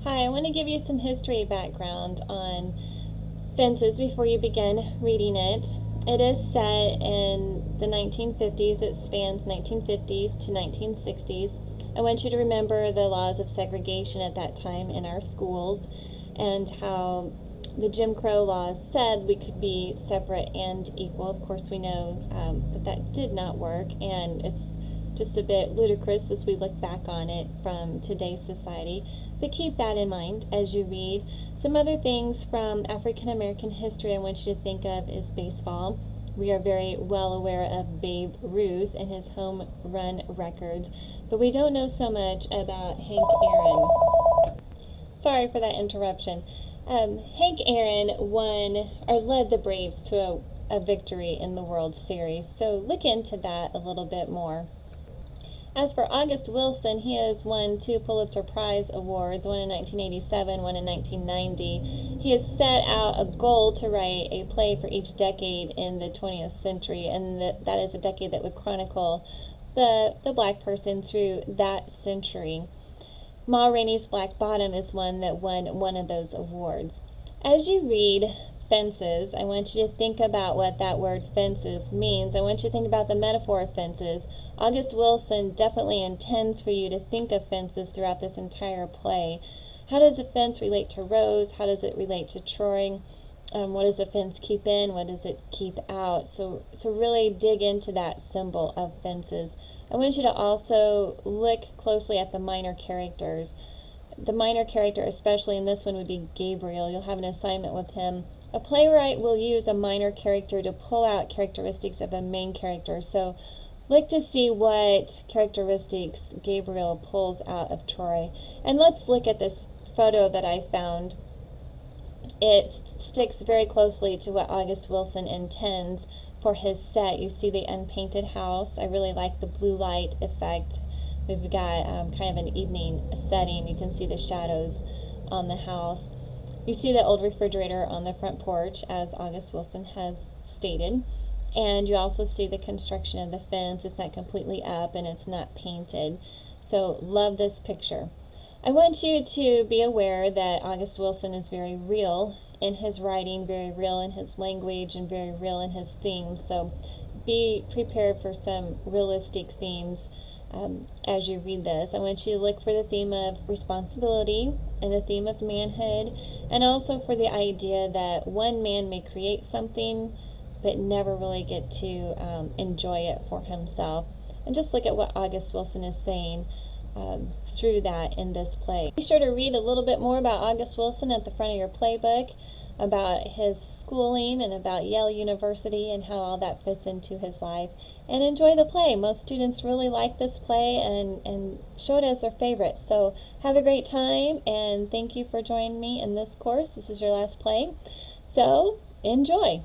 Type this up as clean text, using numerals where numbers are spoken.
Hi, I want to give you some history background on Fences before you begin reading it. It is set in the 1950s. It spans 1950s to 1960s. I want you to remember the laws of segregation at that time in our schools and how the Jim Crow laws said we could be separate and equal. Of course, we know that did not work, and it's just a bit ludicrous as we look back on it from today's society. But keep that in mind as you read. Some other things from African American history I want you to think of is baseball. We are very well aware of Babe Ruth and his home run records, but we don't know so much about Hank Aaron. Sorry for that interruption. Hank Aaron won or led the Braves to a victory in the World Series, so look into that a little bit more. As for August Wilson, he has won 2 Pulitzer Prize awards, one in 1987, one in 1990. He has set out a goal to write a play for each decade in the 20th century, and that is a decade that would chronicle the black person through that century. Ma Rainey's Black Bottom is one that won one of those awards. As you read Fences, I want you to think about what that word fences means. I want you to think about the metaphor of fences. August Wilson definitely intends for you to think of fences throughout this entire play. How does a fence relate to Rose? How does it relate to Troy? What does a fence keep in? What does it keep out? So really dig into that symbol of fences. I want you to also look closely at the minor characters. The minor character, especially in this one, would be Gabriel. You'll have an assignment with him. A playwright will use a minor character to pull out characteristics of a main character. So look to see what characteristics Gabriel pulls out of Troy. And let's look at this photo that I found. It sticks very closely to what August Wilson intends for his set. You see the unpainted house. I really like the blue light effect. We've got kind of an evening setting. You can see the shadows on the house. You see the old refrigerator on the front porch, as August Wilson has stated. And you also see the construction of the fence. It's not completely up and it's not painted. So love this picture. I want you to be aware that August Wilson is very real in his writing, very real in his language, and very real in his themes. So be prepared for some realistic themes as you read this. I want you to look for the theme of responsibility and the theme of manhood, and also for the idea that one man may create something but never really get to enjoy it for himself. And just look at what August Wilson is saying through that in this play. Be sure to read a little bit more about August Wilson at the front of your playbook, about his schooling and about Yale University and how all that fits into his life, and enjoy the play. Most students really like this play and show it as their favorite. So have a great time, and thank you for joining me in this course. This is your last play, so enjoy.